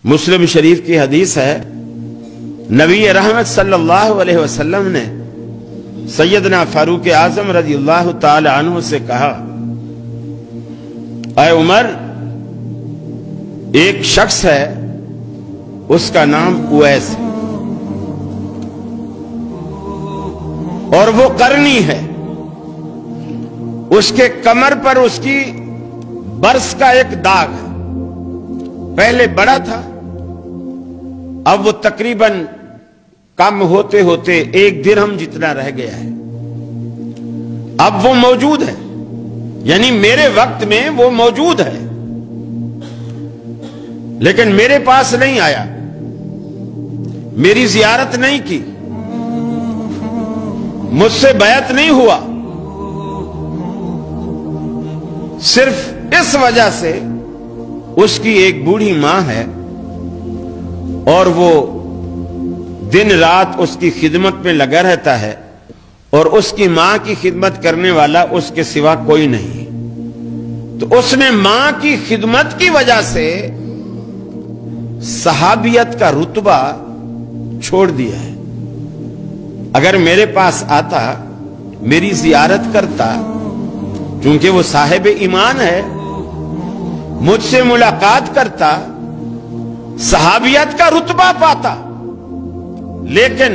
मुस्लिम शरीफ की हदीस है, नबी रहमत सल्लल्लाहु अलैहि वसल्लम ने सैयदना फारूक आजम रज़ियल्लाहु ताला अन्हु से कहा, ऐ उमर, एक शख्स है, उसका नाम उवैस है और वो करनी है। उसके कमर पर उसकी बरस का एक दाग है। पहले बड़ा था, अब वो तकरीबन कम होते होते 1 दिरहम जितना रह गया है। अब वो मौजूद है, यानी मेरे वक्त में वो मौजूद है, लेकिन मेरे पास नहीं आया, मेरी जियारत नहीं की, मुझसे बैत नहीं हुआ। सिर्फ इस वजह से उसकी एक बूढ़ी मां है और वो दिन रात उसकी खिदमत में लगा रहता है और उसकी मां की खिदमत करने वाला उसके सिवा कोई नहीं। तो उसने मां की खिदमत की वजह से सहाबियत का रुतबा छोड़ दिया है। अगर मेरे पास आता, मेरी जियारत करता, क्योंकि वो साहिब ईमान है, मुझसे मुलाकात करता, सहाबियत का रुतबा पाता, लेकिन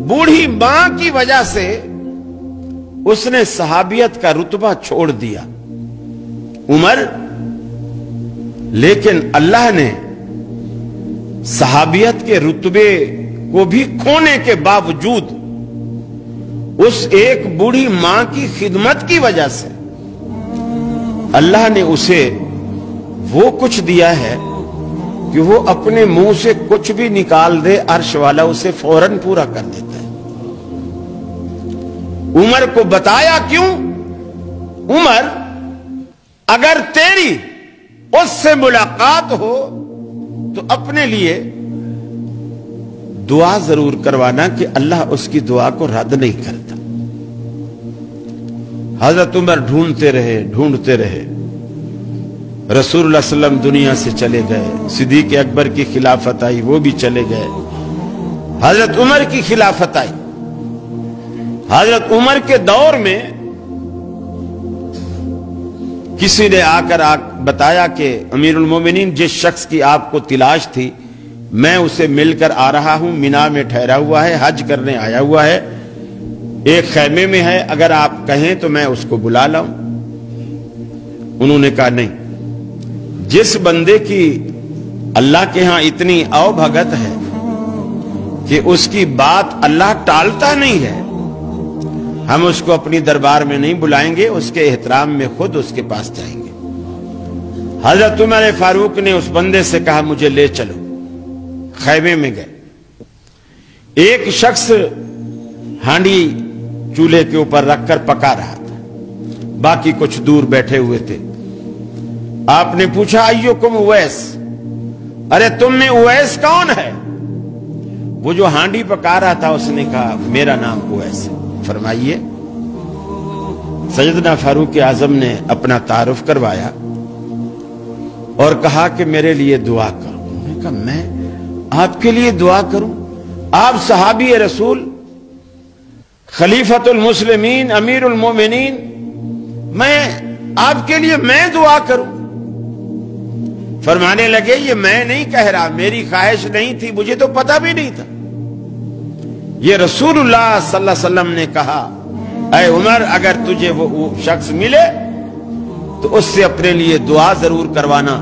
बूढ़ी मां की वजह से उसने सहाबियत का रुतबा छोड़ दिया। उमर, लेकिन अल्लाह ने सहाबियत के रुतबे को भी खोने के बावजूद उस एक बूढ़ी मां की खिदमत की वजह से अल्लाह ने उसे वो कुछ दिया है कि वो अपने मुंह से कुछ भी निकाल दे, अर्श वाला उसे फौरन पूरा कर देता है। उमर को बताया क्यों? उमर, अगर तेरी उससे मुलाकात हो तो अपने लिए दुआ जरूर करवाना कि अल्लाह उसकी दुआ को रद्द नहीं करता। हजरत उमर ढूंढते रहे। रसूलुल्लाह सल्लल्लाहु दुनिया से चले गए। सिद्दीक अकबर की खिलाफत आई, वो भी चले गए। हजरत उमर की खिलाफत आई। हजरत उमर के दौर में किसी ने आकर बताया कि अमीरुल मोमिनीन, जिस शख्स की आपको तलाश थी, मैं उसे मिलकर आ रहा हूं, मिना में ठहरा हुआ है, हज करने आया हुआ है, एक खैमे में है, अगर आप कहें तो मैं उसको बुला लाऊं। उन्होंने कहा नहीं, जिस बंदे की अल्लाह के यहां इतनी अवभगत है कि उसकी बात अल्लाह टालता नहीं है, हम उसको अपनी दरबार में नहीं बुलाएंगे, उसके एहतराम में खुद उसके पास जाएंगे। हजरत उमर फारूक ने उस बंदे से कहा, मुझे ले चलो। खैमे में गए। एक शख्स हांडी चूल्हे के ऊपर रखकर पका रहा था, बाकी कुछ दूर बैठे हुए थे। आपने पूछा, अय्युकुम उवैस, अरे तुम में उवैस कौन है? वो जो हांडी पका रहा था उसने कहा, मेरा नाम उवैस है। फरमाइए। सैयदना फारूक आजम ने अपना तारुफ करवाया और कहा कि मेरे लिए दुआ करो। उन्होंने कहा, मैं आपके लिए दुआ करूं? आप सहाबी रसूल, खलीफतुल मुस्लिमीन, अमीरुल मोमिनीन, मैं आपके लिए मैं दुआ करूं? फरमाने लगे, ये मैं नहीं कह रहा, मेरी ख्वाहिश नहीं थी, मुझे तो पता भी नहीं था। ये रसूलुल्लाह सल्लल्लाहु अलैहि वसल्लम ने कहा, ऐ उमर, अगर तुझे वो शख्स मिले तो उससे अपने लिए दुआ जरूर करवाना,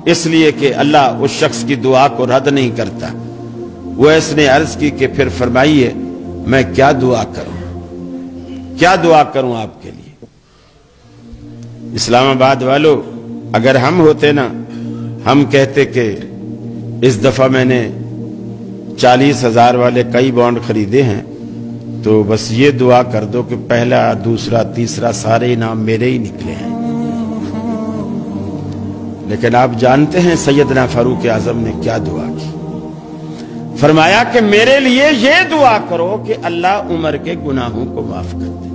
इसलिए कि अल्लाह उस शख्स की दुआ को रद्द नहीं करता। वो इसने अर्ज की कि फिर फरमाइए, मैं क्या दुआ करूं, क्या दुआ करूं आपके लिए? इस्लामाबाद वालों, अगर हम होते ना, हम कहते कि इस दफा मैंने 40,000 वाले कई बॉन्ड खरीदे हैं, तो बस ये दुआ कर दो कि पहला, दूसरा, तीसरा सारे इनाम मेरे ही निकले हैं। लेकिन आप जानते हैं सैयदना फारूक आजम ने क्या दुआ की? फरमाया कि मेरे लिए ये दुआ करो कि अल्लाह उमर के गुनाहों को माफ कर दे।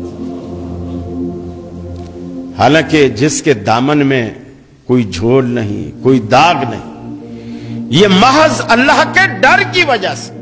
हालांकि जिसके दामन में कोई झोल नहीं, कोई दाग नहीं, یہ محض اللہ کے ڈر کی وجہ سے